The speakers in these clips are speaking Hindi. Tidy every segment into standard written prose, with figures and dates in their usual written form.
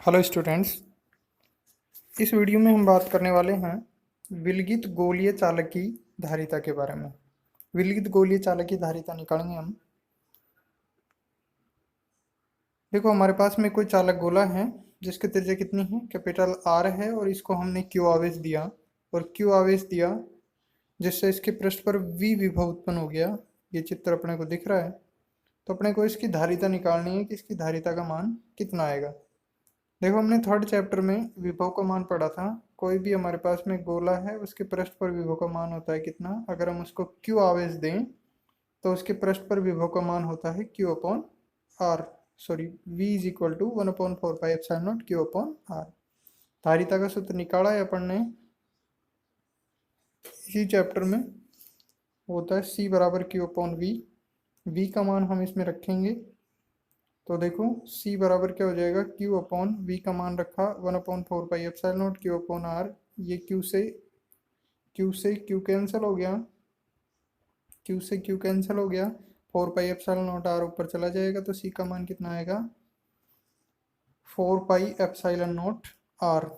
Hello students. इस वीडियो में हम बात करने वाले हैं विलगित गोलीय चालक की धारिता के बारे में। विलगित गोलीय चालक की धारिता निकालेंगे हम। देखो, हमारे पास में कोई चालक गोला है जिसकी त्रिज्या कितनी है, कैपिटल आर है, और इसको हमने क्यू आवेश दिया और क्यू आवेश दिया जिससे इसके पृष्ठ पर वी विभव उत्पन्न हो गया। ये चित्र अपने को दिख रहा है। तो अपने को इसकी धारिता निकालनी है कि इसकी धारिता का मान कितना आएगा। देखो, हमने थर्ड चैप्टर में विभव का मान पढ़ा था। कोई भी हमारे पास में गोला है उसके पृष्ठ पर विभव का मान होता है कितना, अगर हम उसको क्यू आवेश दें तो उसके पृष्ठ पर विभव का मान होता है Q upon R. Sorry, v is equal to 1/4πε0 Q upon R. धारिता का सूत्र निकाला है अपन ने इसी चैप्टर में, होता है c बराबर क्यू अपॉन वी। v का मान हम इसमें रखेंगे तो देखो c बराबर क्या हो जाएगा, q अपॉन वी का मान रखा 1/4πε0 क्यू अपॉन आर। ये q कैंसिल हो गया, q कैंसिल हो गया, 4πε0 आर ऊपर चला जाएगा तो c का मान कितना आएगा, 4πε0 आर।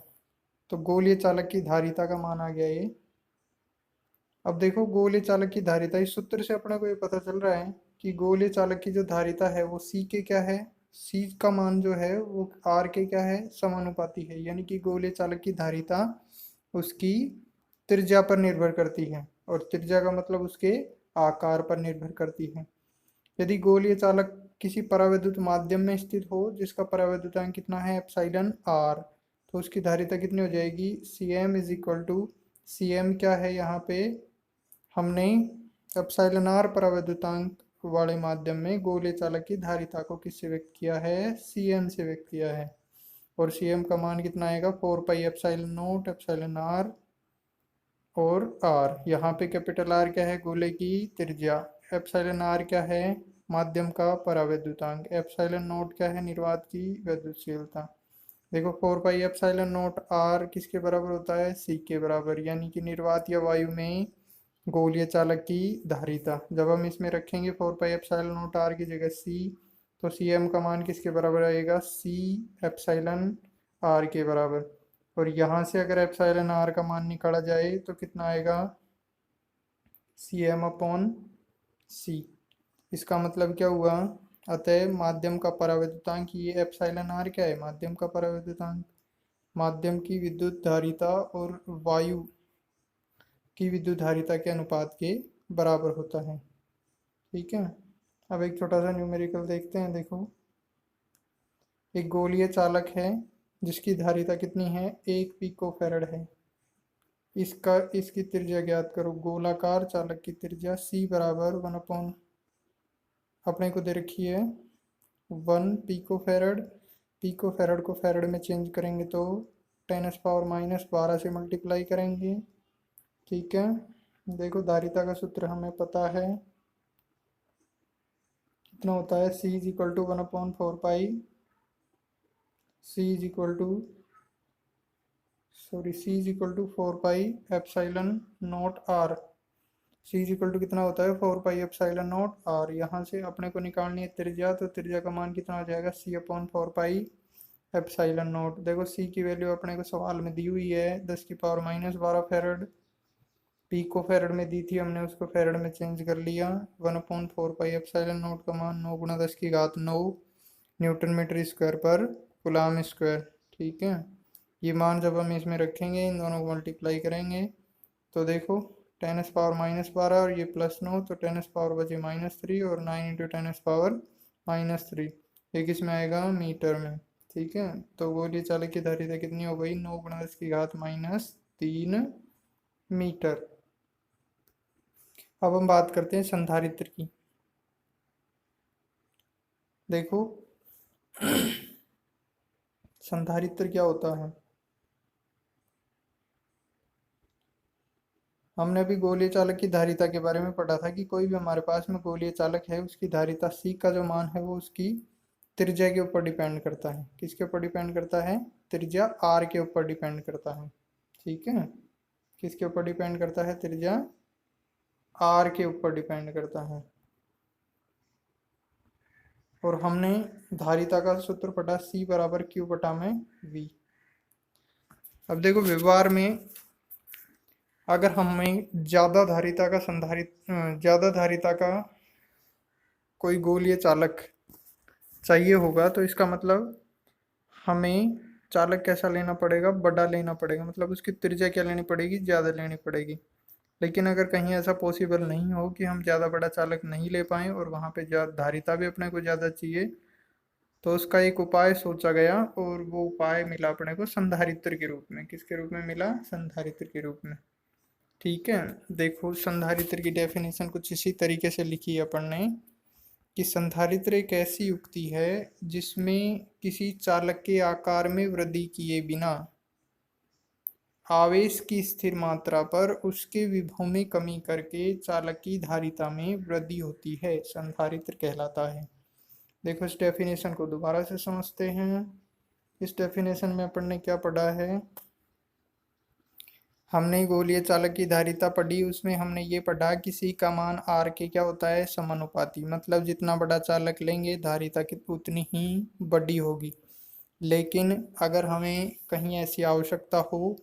तो गोलीय चालक की धारिता का मान आ गया ये। अब देखो, गोलीय चालक की धारिता इस सूत्र से अपने को ये पता चल रहा है कि गोलीय चालक की जो धारिता है वो c के क्या है, c का मान जो है वो r के क्या है, समानुपाती है। यानी कि गोलीय चालक की धारिता उसकी त्रिज्या पर निर्भर करती है और त्रिज्या का मतलब उसके आकार पर निर्भर करती है। यदि गोलीय चालक किसी परावैद्युत माध्यम में स्थित हो जिसका परावैद्युतांक कितना है, एप्सिलॉन आर, तो उसकी धारिता कितनी हो जाएगी, C M is equal to, C M क्या है यहाँ पे, हमने एप्सिलॉन आर परावैद्युतांक वाले माध्यम में गोलीय चालक की धारिता को किससे व्यक्त किया है, सी एम से व्यक्त किया है। और सी एम का मान कितना आएगा, 4πε0 एप्सिलॉन आर और आर। यहाँ पे कैपिटल आर क्या है, गोले की त्रिज्या, एप्सिलॉन आर क्या है, माध्यम का परावैद्युतांक, एप्सिलॉन नोट क्या है, निर्वात की वैद्युतशीलता। देखो, 4πε0 आर किसके बराबर होता है, सी के बराबर, यानी कि निर्वात या वायु में गोलीय चालक की धारिता। जब हम इसमें रखेंगे 4πε0 आर की जगह सी, तो सी एम का मान किसके बराबर आएगा, सी एप्सिलॉन आर के बराबर। और यहाँ से अगर एप्सिलॉन आर का मान निकाला जाए तो कितना आएगा, सी एम अपॉन सी। इसका मतलब क्या हुआ, अतः माध्यम का परावैद्युतांक, ये एप्सिलॉन आर क्या है, माध्यम का परावैद्युतांक, माध्यम की विद्युत धारिता और वायु की विद्युत धारिता के अनुपात के बराबर होता है। ठीक है। अब एक छोटा सा न्यूमेरिकल देखते हैं। देखो, एक गोलीय चालक है जिसकी धारिता कितनी है, 1 पिकोफैरड है। इसकी त्रिज्या ज्ञात करो। गोलाकार चालक की त्रिज्या c बराबर 1 अपने को दे रखी है 1 पिकोफैरड। पिकोफैरड को फैरड में चेंज करेंगे तो 10⁻⁻12 से मल्टीप्लाई करेंगे। ठीक है। देखो, धारिता का सूत्र हमें पता है कितना होता है, c is equal to 1/4 C is equal to C is equal to 4πε0 R. C is equal to कितना होता है, 4πε0 आर। यहाँ से अपने को निकालनी है त्रिज्या, तो त्रिज्या का मान कितना हो जाएगा, सी अपॉन 4πε0। देखो, सी की वैल्यू अपने को सवाल में दी हुई है 10⁻⁻12 फैरड। पी को फैरड में दी थी, हमने उसको फैरड में चेंज कर लिया। 1/4πε0 का मान 9 × 10⁹ न्यूटन मीटर स्क्वायर पर कूलाम स्क्वायर। ठीक है। ये मान जब हम इसमें रखेंगे, इन दोनों को मल्टीप्लाई करेंगे तो देखो 10⁻⁻12 और ये +9, तो 10 बचे -3 और 9 × 10⁻³ ये किस में आएगा, मीटर में। ठीक है। तो गोलीय चालक की धारिता कितनी हो गई, 9 × 10⁻³ मीटर। अब हम बात करते हैं संधारित्र की। देखो, संधारित्र क्या होता है, हमने अभी गोलीय चालक की धारिता के बारे में पढ़ा था कि कोई भी हमारे पास में गोलीय चालक है उसकी धारिता c का जो मान है वो उसकी त्रिज्या के ऊपर डिपेंड करता है। किसके ऊपर डिपेंड करता है, त्रिज्या r के ऊपर डिपेंड करता है। ठीक है। किसके ऊपर डिपेंड करता है, त्रिज्या r के ऊपर डिपेंड करता है। और हमने धारिता का सूत्र पढ़ा C बराबर Q बटा में V। अब देखो व्यवहार में अगर हमें ज्यादा धारिता का कोई गोलीय चालक चाहिए होगा तो इसका मतलब हमें चालक कैसा लेना पड़ेगा, बड़ा लेना पड़ेगा, मतलब उसकी त्रिज्या क्या लेनी पड़ेगी, ज़्यादा लेनी पड़ेगी। लेकिन अगर कहीं ऐसा पॉसिबल नहीं हो कि हम ज़्यादा बड़ा चालक नहीं ले पाएँ और वहाँ पे धारिता भी अपने को ज़्यादा चाहिए, तो उसका एक उपाय सोचा गया और वो उपाय मिला अपने को संधारित्र के रूप में। किसके रूप में मिला? संधारित्र के रूप में। ठीक है, देखो संधारित्र की डेफिनेशन कुछ इसी तरीके से लिखी है अपन ने कि संधारित्र एक ऐसी युक्ति है जिसमें किसी चालक के आकार में वृद्धि किए बिना आवेश की स्थिर मात्रा पर उसके विभव में कमी करके चालक की धारिता में वृद्धि होती है, संधारित्र कहलाता है। देखो इस डेफिनेशन को दोबारा से समझते हैं। इस डेफिनेशन में अपन ने क्या पढ़ा है, हमने गोलीय चालक की धारिता पढ़ी, उसमें हमने ये पढ़ा कि C का मान R के क्या होता है, समानुपाती। मतलब जितना बड़ा चालक लेंगे धारिता की उतनी ही बड़ी होगी। लेकिन अगर हमें कहीं ऐसी आवश्यकता हो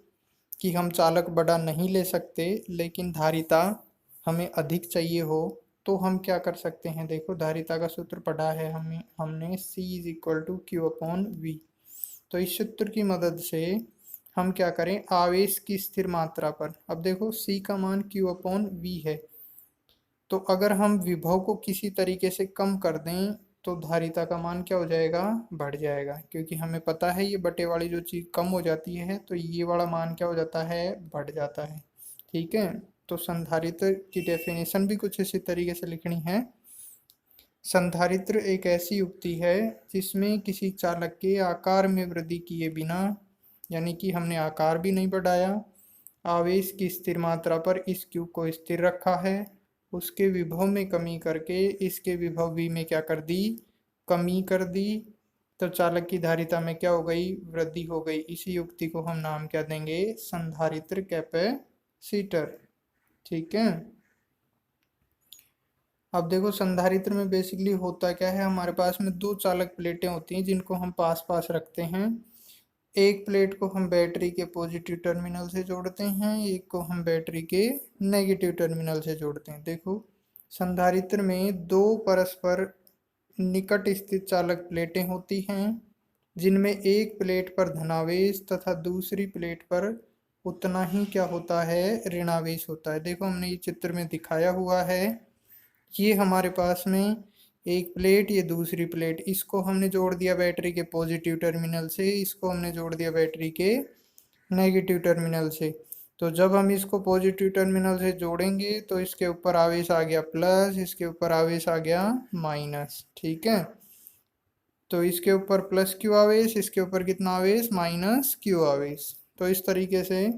कि हम चालक बड़ा नहीं ले सकते लेकिन धारिता हमें अधिक चाहिए हो, तो हम क्या कर सकते हैं। देखो धारिता का सूत्र पढ़ा है हमने C is equal to Q upon V. तो इस सूत्र की मदद से हम क्या करें, आवेश की स्थिर मात्रा पर, अब देखो C का मान Q अपॉन V है, तो अगर हम विभव को किसी तरीके से कम कर दें तो धारिता का मान क्या हो जाएगा, बढ़ जाएगा। क्योंकि हमें पता है ये बटे वाली जो चीज़ कम हो जाती है तो ये वाला मान क्या हो जाता है, बढ़ जाता है। ठीक है, तो संधारित्र की डेफिनेशन भी कुछ इसी तरीके से लिखनी है। संधारित्र एक ऐसी युक्ति है जिसमें किसी चालक के आकार में वृद्धि किए बिना, यानी कि हमने आकार भी नहीं बढ़ाया, आवेश की स्थिर मात्रा पर इस क्यू को स्थिर रखा है, उसके विभव में कमी करके इसके विभव v में क्या कर दी, कमी कर दी, तो चालक की धारिता में क्या हो गई, वृद्धि हो गई। इसी युक्ति को हम नाम क्या देंगे, संधारित्र कैपेसिटर। ठीक है, अब देखो संधारित्र में बेसिकली होता क्या है, हमारे पास में दो चालक प्लेटें होती हैं जिनको हम पास पास रखते हैं। एक प्लेट को हम बैटरी के पॉजिटिव टर्मिनल से जोड़ते हैं, एक को हम बैटरी के नेगेटिव टर्मिनल से जोड़ते हैं। देखो संधारित्र में दो परस्पर निकट स्थित चालक प्लेटें होती हैं जिनमें एक प्लेट पर धनावेश तथा दूसरी प्लेट पर उतना ही क्या होता है, ऋणावेश होता है। देखो हमने ये चित्र में दिखाया हुआ है, ये हमारे पास में एक प्लेट, ये दूसरी प्लेट, इसको हमने जोड़ दिया बैटरी के पॉजिटिव टर्मिनल से, इसको हमने जोड़ दिया बैटरी के नेगेटिव टर्मिनल से। तो जब हम इसको पॉजिटिव टर्मिनल से जोड़ेंगे तो इसके ऊपर आवेश आ गया प्लस, इसके ऊपर आवेश आ गया माइनस। ठीक है, तो इसके ऊपर प्लस क्यू आवेश, इसके ऊपर कितना आवेश, माइनस क्यू आवेश। तो इस तरीके से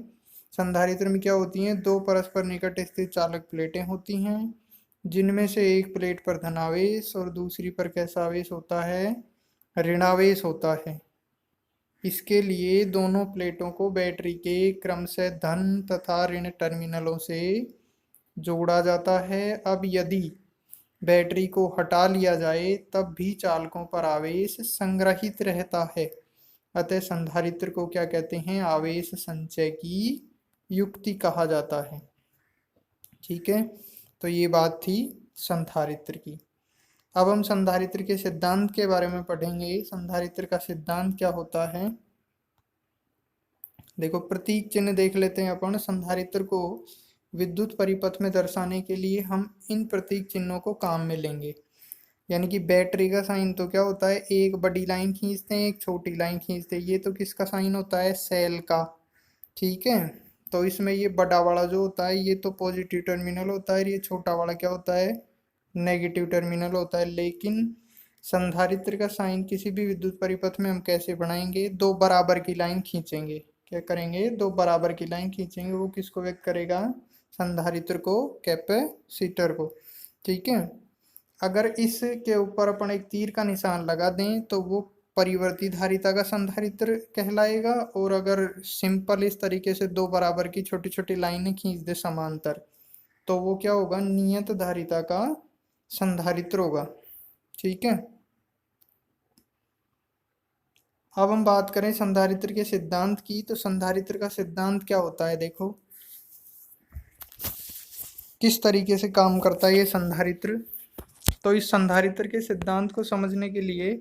संधारित्र में क्या होती हैं, दो परस्पर निकट स्थित चालक प्लेटें होती हैं जिनमें से एक प्लेट पर धनावेश और दूसरी पर कैसा आवेश होता है, ऋणावेश होता है। इसके लिए दोनों प्लेटों को बैटरी के क्रमशः धन तथा ऋण टर्मिनलों से जोड़ा जाता है। अब यदि बैटरी को हटा लिया जाए तब भी चालकों पर आवेश संग्रहित रहता है, अतः संधारित्र को क्या कहते हैं, आवेश संचय की युक्ति कहा जाता है। ठीक है, तो ये बात थी संधारित्र की। अब हम संधारित्र के सिद्धांत के बारे में पढ़ेंगे। संधारित्र का सिद्धांत क्या होता है, देखो प्रतीक चिन्ह देख लेते हैं अपन। संधारित्र को विद्युत परिपथ में दर्शाने के लिए हम इन प्रतीक चिन्हों को काम में लेंगे। यानी कि बैटरी का साइन तो क्या होता है, एक बड़ी लाइन खींचते हैं एक छोटी लाइन खींचते हैं, ये तो किसका साइन होता है, सेल का। ठीक है, तो इसमें ये बड़ा वाला जो होता है ये तो पॉजिटिव टर्मिनल होता है, ये छोटा वाला क्या होता है, नेगेटिव टर्मिनल होता है। लेकिन संधारित्र का साइन किसी भी विद्युत परिपथ में हम कैसे बनाएंगे, दो बराबर की लाइन खींचेंगे। क्या करेंगे, दो बराबर की लाइन खींचेंगे, वो किसको व्यक्त करेगा, संधारित्र को, कैपेसिटर को। ठीक है, अगर इसके ऊपर अपन एक तीर का निशान लगा दें तो वो परिवर्ती धारिता का संधारित्र कहलाएगा, और अगर सिंपल इस तरीके से दो बराबर की छोटी छोटी लाइनें खींच दे समांतर तो वो क्या होगा, नियत धारिता का संधारित्र होगा। ठीक है, अब हम बात करें संधारित्र के सिद्धांत की, तो संधारित्र का सिद्धांत क्या होता है, देखो किस तरीके से काम करता है ये संधारित्र। तो इस संधारित्र के सिद्धांत को समझने के लिए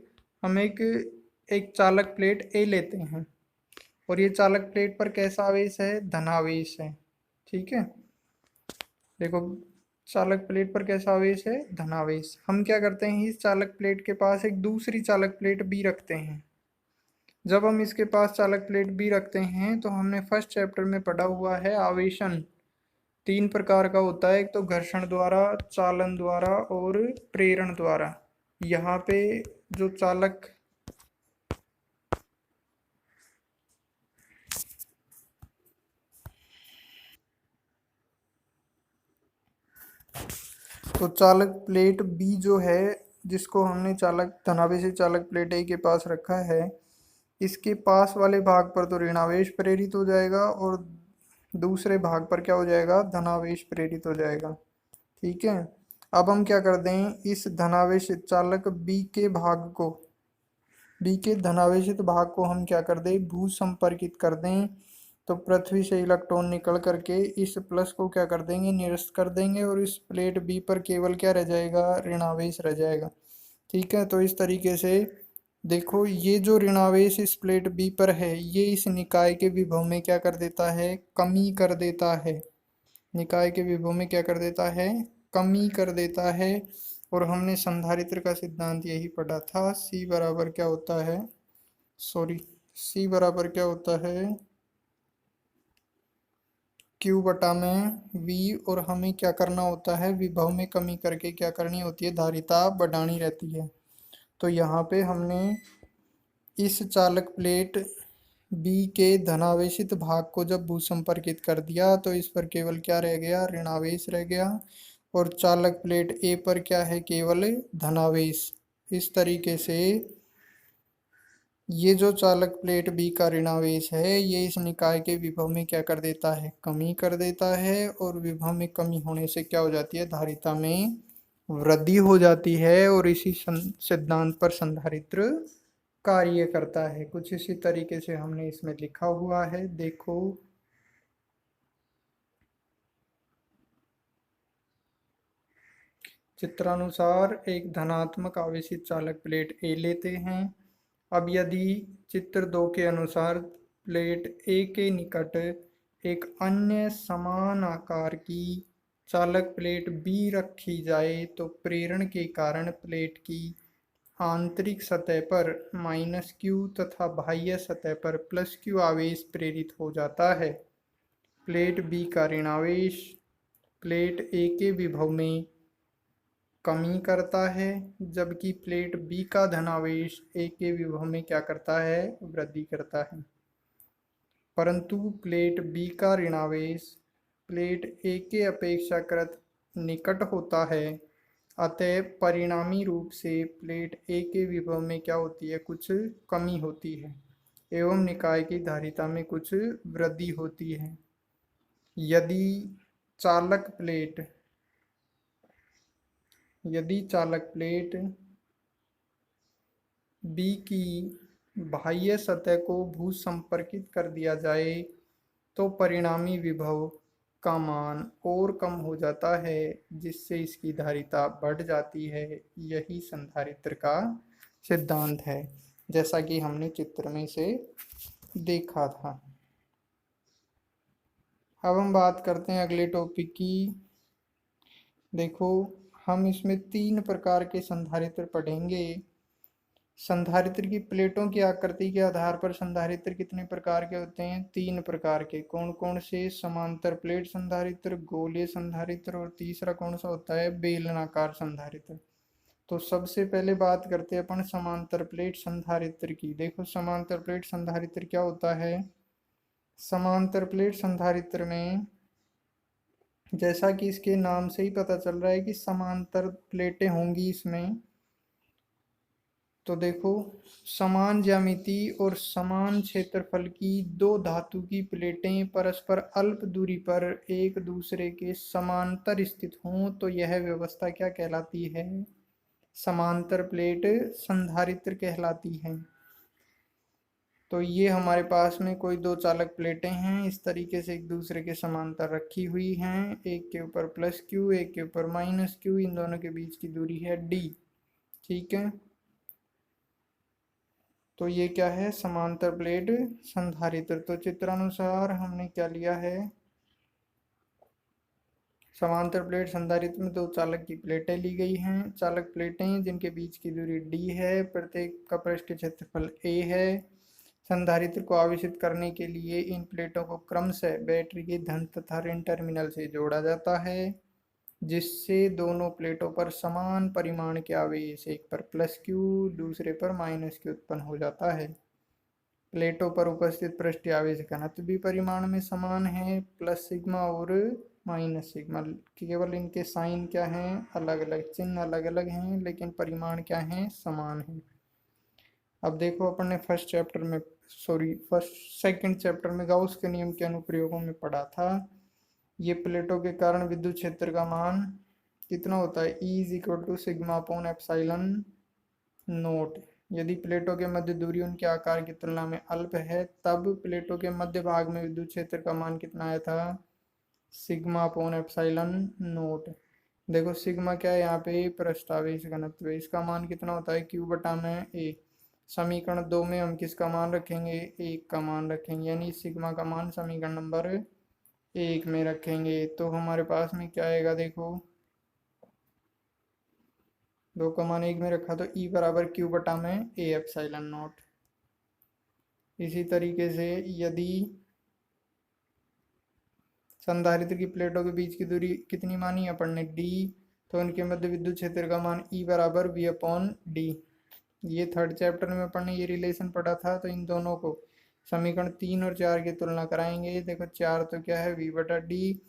हम एक एक चालक प्लेट ए लेते हैं, और ये चालक प्लेट पर कैसा आवेश है, धनावेश है। ठीक है, देखो चालक प्लेट पर कैसा आवेश है, धनावेश। हम क्या करते हैं, इस चालक प्लेट के पास एक दूसरी चालक प्लेट बी रखते हैं। जब हम इसके पास चालक प्लेट बी रखते हैं तो हमने फर्स्ट चैप्टर में पढ़ा हुआ है, आवेशन तीन प्रकार का होता है, एक तो घर्षण द्वारा, चालन द्वारा और प्रेरण द्वारा। यहाँ पे जो चालक तो चालक प्लेट बी जो है, जिसको हमने चालक धनावेशी चालक प्लेट ए के पास रखा है, इसके पास वाले भाग पर तो ऋणावेश प्रेरित हो जाएगा और दूसरे भाग पर क्या हो जाएगा, धनावेश प्रेरित हो जाएगा। ठीक है, अब हम क्या कर दें, इस धनावेश चालक बी के भाग को, बी के धनावेशित भाग को हम क्या कर दें, भू संपर्कित कर दें। तो पृथ्वी से इलेक्ट्रॉन निकल करके इस प्लस को क्या कर देंगे, निरस्त कर देंगे, और इस प्लेट बी पर केवल क्या रह जाएगा, ऋणावेश रह जाएगा। ठीक है, तो इस तरीके से देखो ये जो ऋणावेश इस प्लेट बी पर है, ये इस निकाय के विभव में क्या कर देता है, कमी कर देता है। निकाय के विभव में क्या कर देता है, कमी कर देता है। और हमने संधारित्र का सिद्धांत यही पढ़ा था, सी बराबर क्या होता है, सॉरी, सी बराबर क्या होता है, क्यू बटा में वी, और हमें क्या करना होता है, विभव में कमी करके क्या करनी होती है, धारिता बढ़ानी रहती है। तो यहाँ पे हमने इस चालक प्लेट बी के धनावेशित भाग को जब भूसंपर्कित कर दिया तो इस पर केवल क्या रह गया, ऋणावेश रह गया, और चालक प्लेट ए पर क्या है, केवल धनावेश। इस तरीके से ये जो चालक प्लेट बी का ऋणावेश है, ये इस निकाय के विभव में क्या कर देता है, कमी कर देता है, और विभव में कमी होने से क्या हो जाती है, धारिता में वृद्धि हो जाती है, और इसी सिद्धांत पर संधारित्र कार्य करता है। कुछ इसी तरीके से हमने इसमें लिखा हुआ है, देखो चित्रानुसार एक धनात्मक आवेशित चालक प्लेट ए लेते हैं। अब यदि चित्र 2 के अनुसार प्लेट ए के निकट एक अन्य समान आकार की चालक प्लेट बी रखी जाए तो प्रेरण के कारण प्लेट की आंतरिक सतह पर -q तथा बाह्य सतह पर +q आवेश प्रेरित हो जाता है। प्लेट बी का ऋणावेश प्लेट ए के विभव में कमी करता है, जबकि प्लेट बी का धनावेश ए के विभव में क्या करता है, वृद्धि करता है। परंतु प्लेट बी का ऋणावेश प्लेट ए के अपेक्षाकृत निकट होता है, अतः परिणामी रूप से प्लेट ए के विभव में क्या होती है, कुछ कमी होती है, एवं निकाय की धारिता में कुछ वृद्धि होती है। यदि चालक प्लेट यदि चालक प्लेट बी की बाह्य सतह को भू संपर्कित कर दिया जाए तो परिणामी विभव का मान और कम हो जाता है, जिससे इसकी धारिता बढ़ जाती है। यही संधारित्र का सिद्धांत है, जैसा कि हमने चित्र में से देखा था। अब हम बात करते हैं अगले टॉपिक की। देखो हम इसमें 3 प्रकार के संधारित्र पढ़ेंगे। संधारित्र की प्लेटों की आकृति के आधार पर संधारित्र कितने प्रकार के होते हैं, 3 प्रकार के। कौन कौन से, समांतर प्लेट संधारित्र, गोलीय संधारित्र, और तीसरा कौन सा होता है, बेलनाकार संधारित्र। तो सबसे पहले बात करते हैं अपन समांतर प्लेट संधारित्र की। देखो समांतर प्लेट संधारित्र क्या होता है। समांतर प्लेट संधारित्र में जैसा कि इसके नाम से ही पता चल रहा है कि समांतर प्लेटें होंगी इसमें। तो देखो समान ज्यामिति और समान क्षेत्रफल की 2 धातु की प्लेटें परस्पर अल्प दूरी पर एक दूसरे के समांतर स्थित हों तो यह व्यवस्था क्या कहलाती है, समांतर प्लेट संधारित्र कहलाती है। तो ये हमारे पास में कोई दो चालक प्लेटें हैं, इस तरीके से एक दूसरे के समांतर रखी हुई हैं, एक के ऊपर प्लस क्यू, एक के ऊपर माइनस क्यू, इन दोनों के बीच की दूरी है डी। ठीक है, तो ये क्या है, समांतर प्लेट संधारित्र। तो चित्रानुसार हमने क्या लिया है, समांतर प्लेट संधारित्र में दो चालक की प्लेटें ली गई हैं, चालक प्लेटें जिनके बीच की दूरी डी है, प्रत्येक का पृष्ठीय क्षेत्रफल ए है। संधारित्र को आवेशित करने के लिए इन प्लेटों को क्रमशः बैटरी के धन तथा ऋण टर्मिनल से जोड़ा जाता है, जिससे दोनों प्लेटों पर समान परिमाण के आवेश, एक पर प्लस क्यू दूसरे पर माइनस क्यू उत्पन्न हो जाता है। प्लेटों पर उपस्थित पृष्ठीय आवेश घनत्व भी परिमाण में समान है, प्लस सिग्मा और माइनस सिग्मा, केवल इनके साइन क्या हैं, अलग अलग, चिन्ह अलग अलग हैं, लेकिन परिमाण क्या हैं, समान है। अब देखो अपन ने फर्स्ट सेकंड चैप्टर में गाउस के नियम के अनुप्रयोगों में पढ़ा था। ये प्लेटों के कारण विद्युत क्षेत्र का मान कितना होता है, E is equal to sigma upon epsilon nought. यदि प्लेटों के मध्य दूरी उनके आकार की तुलना में अल्प है, तब प्लेटों के मध्य भाग में विद्युत क्षेत्र का मान कितना आया था, सिग्मा अपॉन एप्सिलॉन नोट। देखो सिग्मा क्या है, यहाँ पे पृष्ठावेश घनत्व, इसका मान कितना होता है, क्यू बटा में ए। समीकरण 2 में हम किसका मान रखेंगे, एक का मान रखेंगे, यानी सिग्मा का मान समीकरण नंबर 1 में रखेंगे। तो हमारे पास में क्या आएगा, देखो 2 का मान 1 में रखा तो ई बराबर क्यू बटा में ए एप्सिलॉन नॉट। इसी तरीके से यदि संधारित्र की प्लेटों के बीच की दूरी कितनी मानी अपन ने, डी, तो उनके मध्य विद्युत क्षेत्र का मान ई बराबर वी अपॉन डी। ये थर्ड चैप्टर में अपन ने ये रिलेशन पढ़ा था। तो इन दोनों को समीकरण 3 और 4 की तुलना कराएंगे। देखो 4 तो क्या है, वी बटा डी,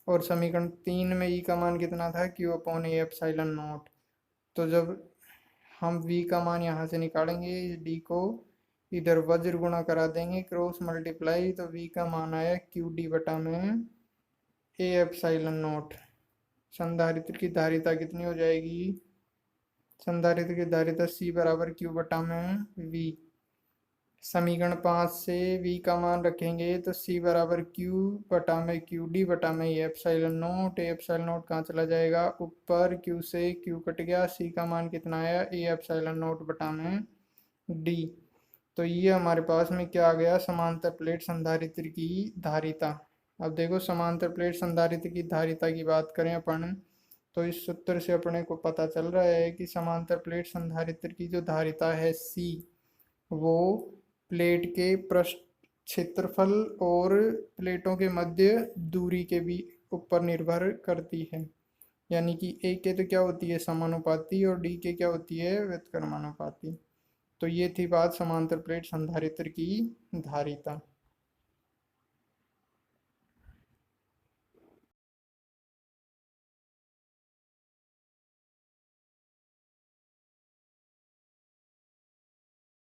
और समीकरण 3 में ई का मान कितना था, Q upon A epsilon not. तो जब हम v का मान यहाँ से निकालेंगे, d को इधर वज्र गुणा करा देंगे, क्रॉस मल्टीप्लाई, तो v का मान आया क्यू डी बटा में ए एप्सिलॉन नॉट। संधारित्र की धारिता कितनी हो जाएगी, संधारित्र की धारिता c बराबर क्यू बटा में v। समीकरण 5 से v का मान रखेंगे तो c बराबर क्यू बटा में क्यू डी बटा में A epsilon not. A epsilon not कहाँ चला जाएगा, ऊपर q से q कट गया, c का मान कितना आया, ए एप्सिलॉन नॉट बटा में d। तो ये हमारे पास में क्या आ गया, समांतर प्लेट संधारित्र की धारिता। अब देखो समांतर प्लेट संधारित्र की धारिता की बात करें अपन, तो इस सूत्र से अपने को पता चल रहा है कि समांतर प्लेट संधारित्र की जो धारिता है c, वो प्लेट के पृष्ठ क्षेत्रफल और प्लेटों के मध्य दूरी के भी ऊपर निर्भर करती है। यानी कि ए के तो क्या होती है, समानुपाती, और डी के क्या होती है, व्युत्क्रमानुपाती। तो ये थी बात समांतर प्लेट संधारित्र की धारिता।